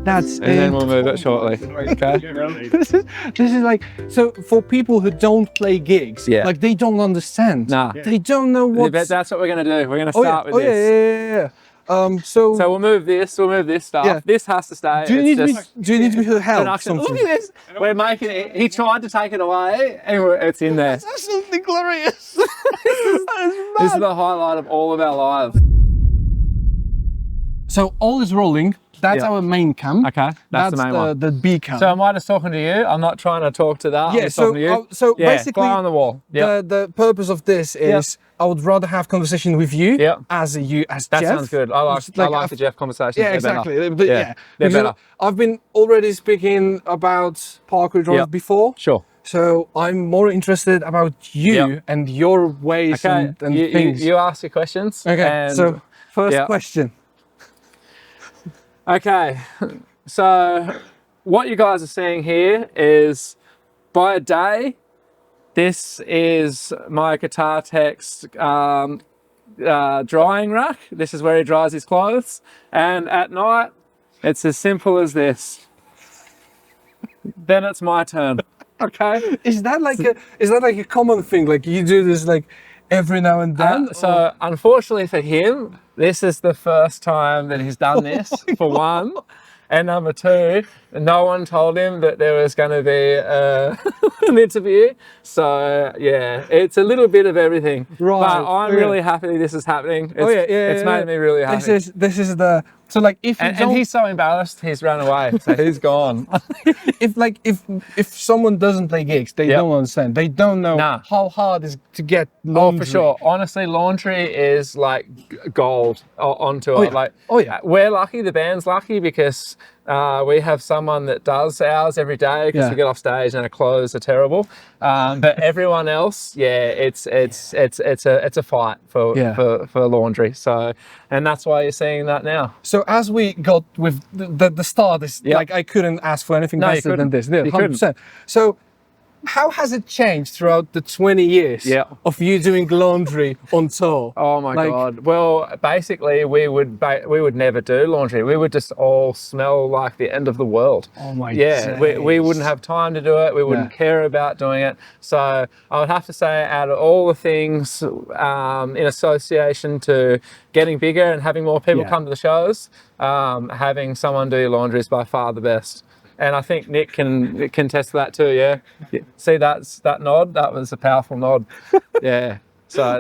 That's and then we'll move it shortly. Okay. this is like, so for people who don't play gigs, Yeah. like they don't understand. Nah. They don't know what. But that's what we're going to do. We're going to start with this. Yeah. So we'll move this stuff. Yeah. This has to stay. do you need me to help? Production. Something? Look at this. We're making it. He tried to take it away, and it's in there. That's something glorious. This is the highlight of all of our lives. So all is rolling. That's our main cam. Okay, that's the main one. The B cam. So am I just talking to you? I'm not trying to talk to that. Yeah. I'm just talking to you. So basically, fly on the wall. Yep. the purpose of this is I would rather have conversation with you as That Jeff. sounds good. I like the Jeff conversation. Yeah, exactly. But they're because better. I've been already speaking about Parkway Drive before. Sure. So I'm more interested about you and your ways and things. You ask your questions. Okay. And so first question. Okay, so what you guys are seeing here is by a day, this is my guitar tech's drying rack. This is where he dries his clothes. And at night, it's as simple as this. Then it's my turn. Okay. Is that like a common thing? Like you do this like every now and then? So unfortunately for him, this is the first time that he's done this, for one. And number two, no one told him that there was going to be an interview. So yeah, it's a little bit of everything. Right. But I'm really happy this is happening. It's made me really happy. This is the, so like if you and he's so embarrassed, he's run away. So he's gone. if someone doesn't play gigs, they don't understand. They don't know how hard it is to get laundry. Oh, for sure. Honestly, laundry is like gold onto it. Like, we're lucky, the band's lucky, because we have someone that does ours every day, because we get off stage and our clothes are terrible. But everyone else, it's a fight for laundry. So, and that's why you're seeing that now. So as we got with the start, is like I couldn't ask for anything better than this. Yeah, 100%. So how has it changed throughout the 20 years of you doing laundry on tour? Oh my God. Well, basically we would never do laundry. We would just all smell like the end of the world. Oh my God. We wouldn't have time to do it. We wouldn't care about doing it. So I would have to say, out of all the things in association to getting bigger and having more people come to the shows, having someone do your laundry is by far the best. And I think Nick can test that too, yeah. See that nod? That was a powerful nod. Yeah. So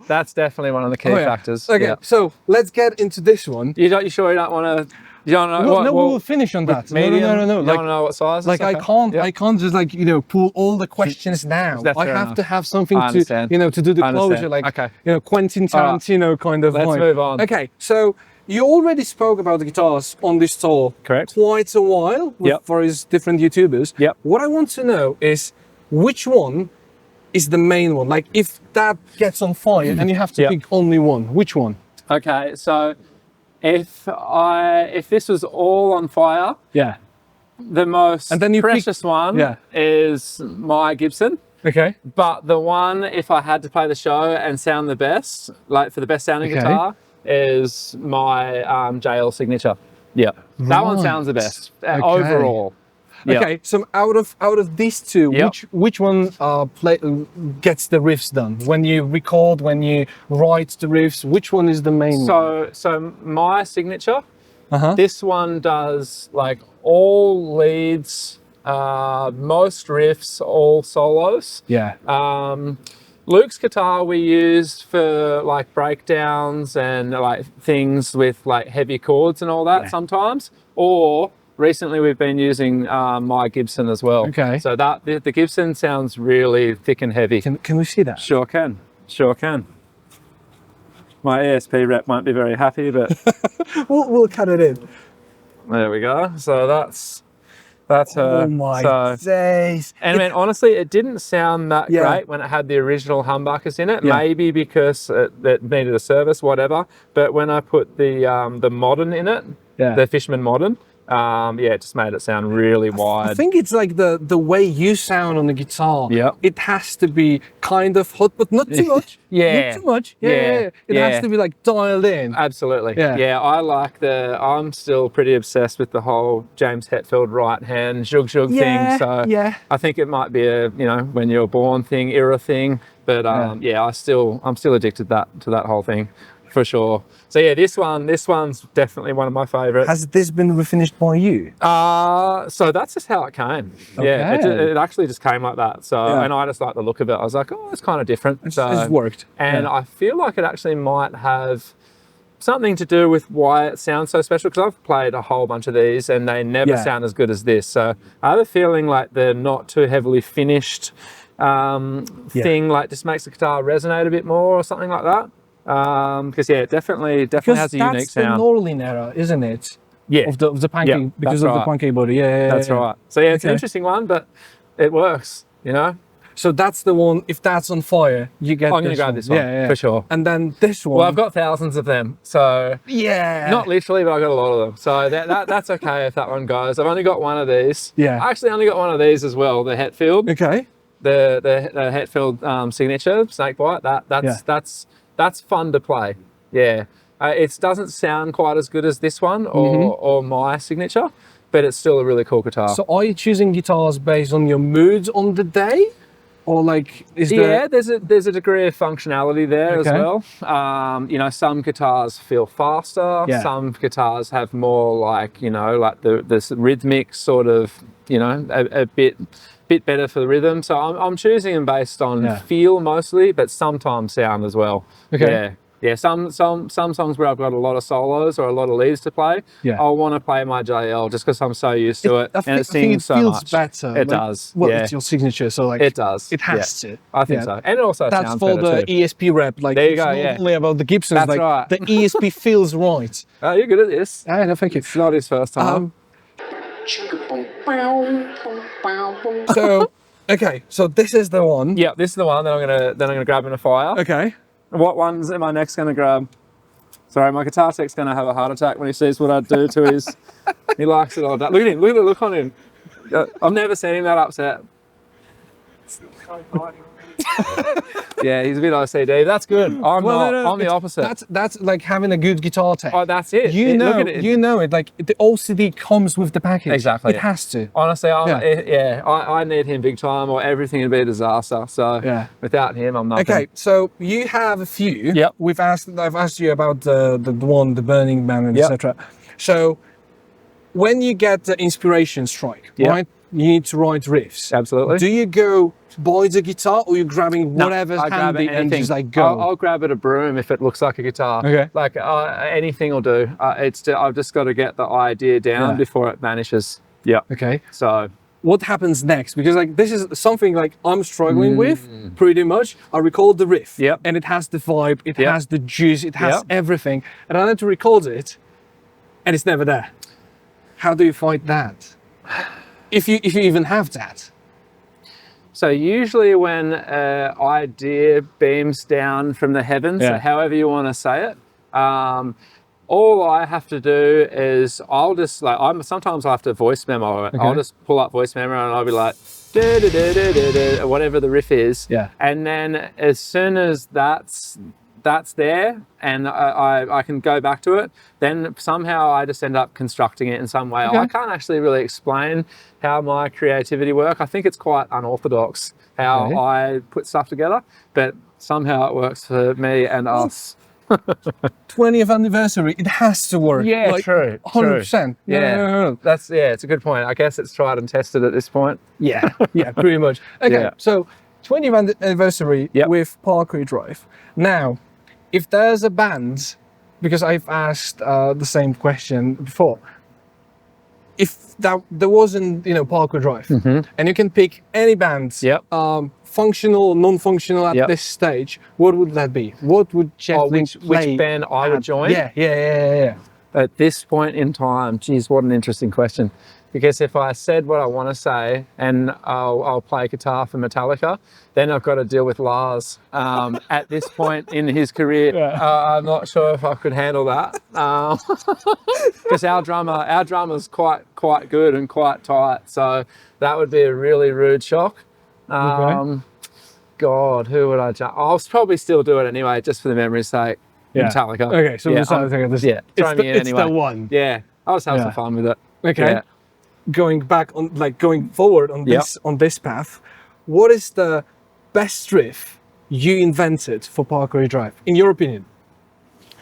that's definitely one of the key factors. Okay, so let's get into this one. You sure you don't want to? You don't know? No, we will finish on that. Medium? No. You don't know what size? Like I can't just like pull all the questions now. I have to have something to to do the closure, like Quentin Tarantino kind of. Let's move on. Okay, so. You already spoke about the guitars on this tour quite a while for his different YouTubers. What I want to know is which one is the main one? Like if that gets on fire and you have to pick only one, which one? Okay, so if this was all on fire, the most precious one is my Gibson. Okay. But the one, if I had to play the show and sound the best, like for the best sounding guitar, is my JL signature. Yeah, that one sounds the best overall. Okay, so out of these two, which one gets the riffs done? When you record, when you write the riffs, which one is the main one? So my signature, this one does like all leads, most riffs, all solos. Luke's guitar we use for like breakdowns and like things with like heavy chords and all that sometimes. Or recently we've been using my Gibson as well. Okay. So that the Gibson sounds really thick and heavy. Can we see that? Sure can. Sure can. My ESP rep won't be very happy, but we'll cut it in. There we go. So that's her. Oh my days. And man, honestly, it didn't sound that great when it had the original humbuckers in it. Maybe because it needed a service, whatever. But when I put the modern in it, the Fishman modern, Yeah, it just made it sound really wide. I think it's like the way you sound on the guitar. Yeah. It has to be kind of hot, but not too much. Yeah. Not too much. Yeah. It has to be like dialed in. Absolutely. Yeah. Yeah, I like I'm still pretty obsessed with the whole James Hetfield right hand zhug zhug thing. So I think it might be a, you know, when you're born thing, era thing. But yeah, I'm still addicted to that whole thing. For sure. So yeah, this one's definitely one of my favorites. Has this been refinished by you? So that's just how it came. Okay. Yeah, it actually just came like that. So and I just like the look of it. I was like, oh, it's kind of different. It's worked. And I feel like it actually might have something to do with why it sounds so special, because I've played a whole bunch of these and they never sound as good as this. So I have a feeling like the not too heavily finished thing like just makes the guitar resonate a bit more or something like that. Because it definitely has a unique sound. That's the Norlin era, isn't it? Yeah. Of the pancake, because of the pancake body. Yeah. That's right. So yeah, it's an interesting one, but it works, you know? So that's the one, if that's on fire, you get I'm going to grab this one, for sure. And then this one. Well, I've got thousands of them, so. Yeah. Not literally, but I've got a lot of them. So that's okay if that one goes. I've only got one of these. Yeah. I actually only got one of these as well, the Hetfield. Okay. The Hetfield signature, Snakebite, that's fun to play. Yeah. It doesn't sound quite as good as this one or my signature, but it's still a really cool guitar. So are you choosing guitars based on your moods on the day? Or like, there's a degree of functionality there as well. You know, some guitars feel faster. Yeah. Some guitars have more like, you know, like this rhythmic sort of, you know, a bit better for the rhythm. So I'm choosing them based on feel mostly, but sometimes sound as well. Okay. Yeah, some songs where I've got a lot of solos or a lot of leads to play, I'll want to play my JL just because I'm so used to it, and it sings so much. Better. It does. Well, it's your signature, so like it does. It has to. I think so, and it also that's sounds for better the ESP rep. Like there you go. Not only about the Gibsons. That's like right. The ESP feels right. Oh, you're good at this. I don't think it's not his first time. So okay, so this is the one. Yeah, this is the one that I'm gonna grab in a fire. Okay. What ones am I next gonna grab? Sorry, my guitar tech's gonna have a heart attack when he sees what I do to his. He likes it all. Look at him. Look at the look on him. I've never seen him that upset. Yeah, he's a bit OCD. That's good. I'm the opposite. That's like having a good guitar tech. Oh, that's it. You know it. Like the OCD comes with the package. Exactly. It has to. Honestly, I need him big time, or everything would be a disaster. So without him, I'm nothing. Okay, so you have a few. Yep. I've asked you about the one, the Burning Man, and etc. So when you get the inspiration strike, right? You need to write riffs. Absolutely. Do you go buy the guitar, or are you grabbing whatever's handy and just like go? I'll grab it a broom if it looks like a guitar. Okay. Like anything will do. I've just got to get the idea down before it vanishes. Yeah. Okay. So what happens next? Because like this is something like I'm struggling with pretty much. I record the riff. Yep. And it has the vibe, it has the juice, it has everything. And I need to record it, and it's never there. How do you find that? If you even have that. So usually when an idea beams down from the heavens, however you want to say it, all I have to do is sometimes I have to voice memo it. Okay. I'll just pull up voice memo and I'll be like, whatever the riff is. Yeah. And then as soon as that's there and I can go back to it, then somehow I just end up constructing it in some way. Okay. I can't actually really explain how my creativity works. I think it's quite unorthodox how I put stuff together, but somehow it works for me and us. 20th anniversary, it has to work. Yeah, like, true. 100%. Yeah. No. It's a good point. I guess it's tried and tested at this point. Yeah, pretty much. Okay, so 20th anniversary with Parkway Drive. Now, if there's a band, because I've asked the same question before, if there wasn't, Parkway Drive, and you can pick any band, functional, non-functional at this stage, what would that be? What would Jeff Ling play? Which band I would join? Yeah. At this point in time, geez, what an interesting question. Because if I said what I want to say and I'll play guitar for Metallica, then I've got to deal with Lars. At this point in his career, I'm not sure if I could handle that. Because our drummer's quite good and quite tight. So that would be a really rude shock. God, who would I jump? I'll probably still do it anyway, just for the memory's sake. Metallica. Okay, so throw me in anyway. It's the one. Yeah, I'll just have some fun with it. Okay. Yeah. Going forward on this path, what is the best riff you invented for Parkway Drive, in your opinion?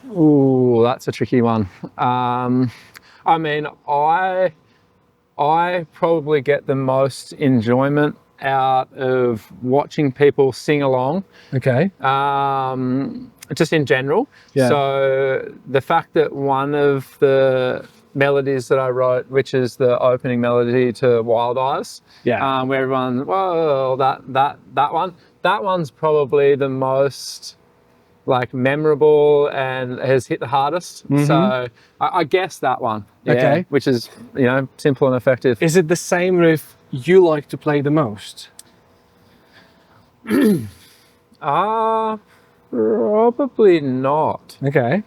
Ooh, that's a tricky one. I mean, I probably get the most enjoyment out of watching people sing along. Okay. Just in general. Yeah. So the fact that one of the melodies that I wrote, which is the opening melody to Wild Eyes, where everyone, whoa, that one's probably the most like memorable and has hit the hardest. So I guess that one. Okay. Which is, you know, simple and effective. Is it the same riff you like to play the most? Probably not. Okay.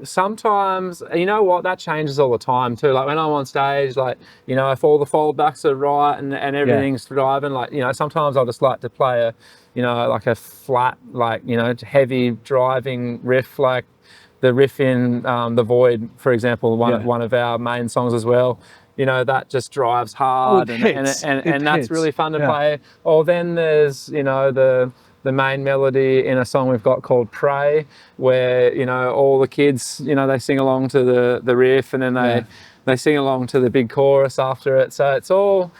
Sometimes, you know what, that changes all the time too. Like when I'm on stage, like, you know, if all the foldbacks are right and everything's driving, like, you know, sometimes I'll just like to play a, you know, like a flat, like, you know, heavy driving riff, like the riff in The Void, for example, one of our main songs as well. You know, that just drives hard and that's really fun to play. Or then there's, you know, the main melody in a song we've got called Pray, where, you know, all the kids, you know, they sing along to the riff and then they sing along to the big chorus after it. So it's all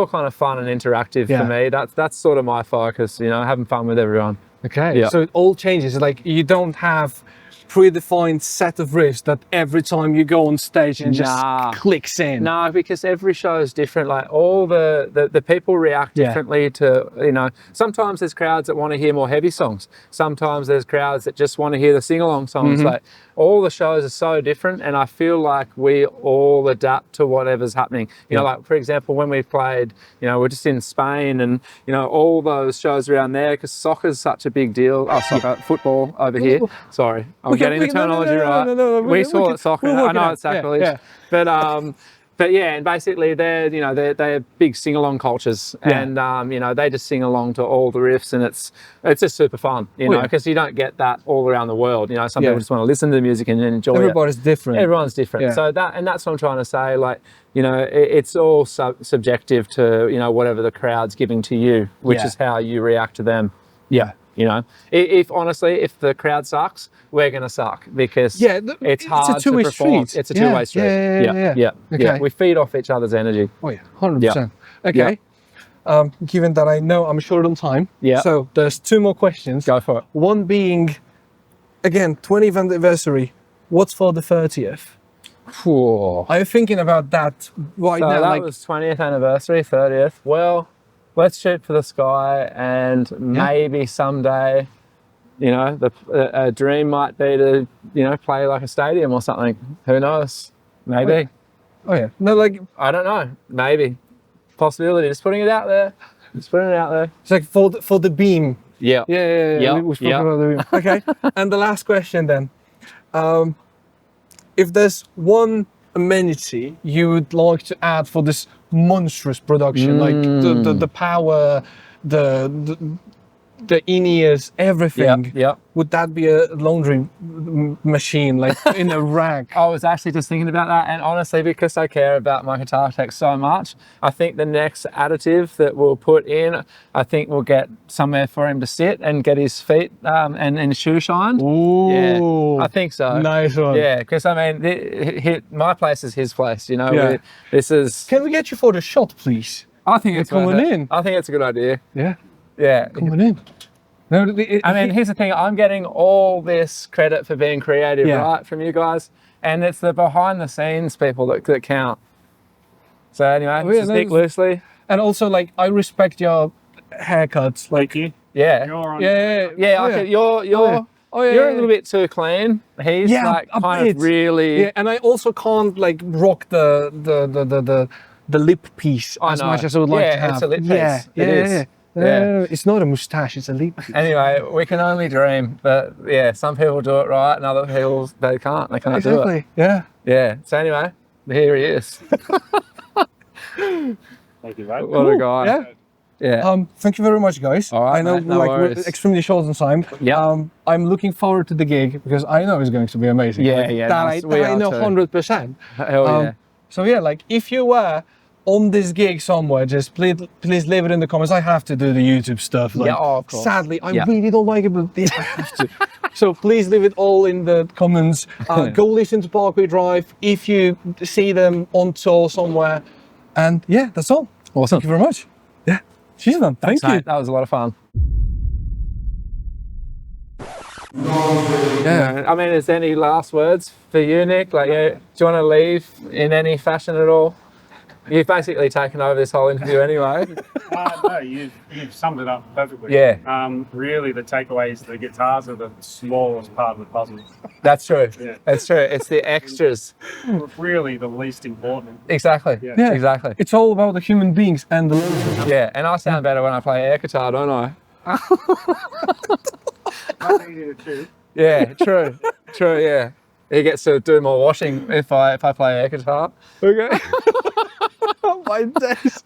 kind of fun and interactive for me. That's sort of my focus, you know, having fun with everyone. Okay. Yeah. So it all changes. Like you don't have predefined set of riffs that every time you go on stage and just clicks in. No, because every show is different. Like all the people react differently to, you know, sometimes there's crowds that want to hear more heavy songs. Sometimes there's crowds that just want to hear the sing-along songs. Like all the shows are so different, and I feel like we all adapt to whatever's happening. You know, like for example, when we played, you know, we're just in Spain and, you know, all those shows around there, because soccer's such a big deal. Oh, football over here. Sorry. I'm getting the terminology right. We call it soccer. I know it's sacrilege. But yeah, and basically they're, you know, they're big sing-along cultures, and you know, they just sing along to all the riffs, and it's just super fun, you know, because you don't get that all around the world. You know, some people just want to listen to the music and enjoy Everybody's different. Everyone's different. So that's what I'm trying to say. Like, you know, it's all subjective to, you know, whatever the crowd's giving to you, which is how you react to them. Yeah. You know, if honestly, if the crowd sucks, we're going to suck, because it's hard to perform. It's a two-way street. Yeah. We feed off each other's energy. Oh yeah, 100%. Okay. Given that I'm short on time. Yeah. So there's two more questions. Go for it. One being, again, 20th anniversary. What's for the 30th? I'm thinking about that right now. That was 20th anniversary, 30th. Well, let's shoot for the sky, and maybe someday, you know, a dream might be to, you know, play like a stadium or something. Who knows? Maybe. Oh yeah. No, like, I don't know. Maybe. Possibility. Just putting it out there. Just putting it out there. It's like for the beam. Yeah. Yeah. We spoke about the beam. Okay. And the last question then. If there's one amenity you would like to add for this monstrous production, like the power, the in-ears, everything, would that be a laundry machine, like in a rack? I was actually just thinking about that, and honestly, because I care about my guitar tech so much, I think the next additive that we'll put in, I think we'll get somewhere for him to sit and get his feet and his shoe shined. Ooh, yeah, I think so. Nice one. Yeah, because I mean, my place is his place, you know. This is. Can we get you for the shot, please? I think it's coming in. I think it's a good idea. Yeah. Yeah. Coming in. No, I mean, here's the thing. I'm getting all this credit for being creative, right, from you guys. And it's the behind-the-scenes people that count. So anyway, stick loosely. And also, like, I respect your haircuts. Like, yeah. You're Oh yeah, you're a little bit too clean. He's like kind of really. Yeah, and I also can't like rock the lip piece as much as I would like to have. Yeah, it's a lip piece. Yeah, it is. No, it's not a moustache, it's a lip piece. Anyway, we can only dream, but yeah, some people do it right, and other people they can't do it. Exactly. Yeah. Yeah. So anyway, here he is. Thank you, mate. What a guy. Yeah. Yeah. Thank you very much, guys. All right, I know mate, no we're extremely short on time. Yeah. I'm looking forward to the gig because I know it's going to be amazing. Yeah, like, yeah. That I know 100%. Hell yeah. So yeah, like if you were on this gig somewhere, just please leave it in the comments. I have to do the YouTube stuff. Like, of course. Sadly, I really don't like it, but I have to. So please leave it all in the comments. Go listen to Parkway Drive if you see them on tour somewhere. And yeah, that's all. Awesome. Thank you very much. Yeah. Cheers, man. Thank you. Mate, that was a lot of fun. Yeah. I mean, is there any last words for you, Nick? Like, do you want to leave in any fashion at all? You've basically taken over this whole interview anyway. No, you've summed it up perfectly. Yeah. Really, the takeaway is the guitars are the smallest part of the puzzle. That's true. Yeah. That's true. It's the extras. Really, the least important. Exactly. Yeah. Exactly. It's all about the human beings and the losers. Yeah, and I sound better when I play air guitar, don't I? Not easy to do. Yeah, true. True, yeah. He gets to do more washing if I play air guitar. Okay. My days.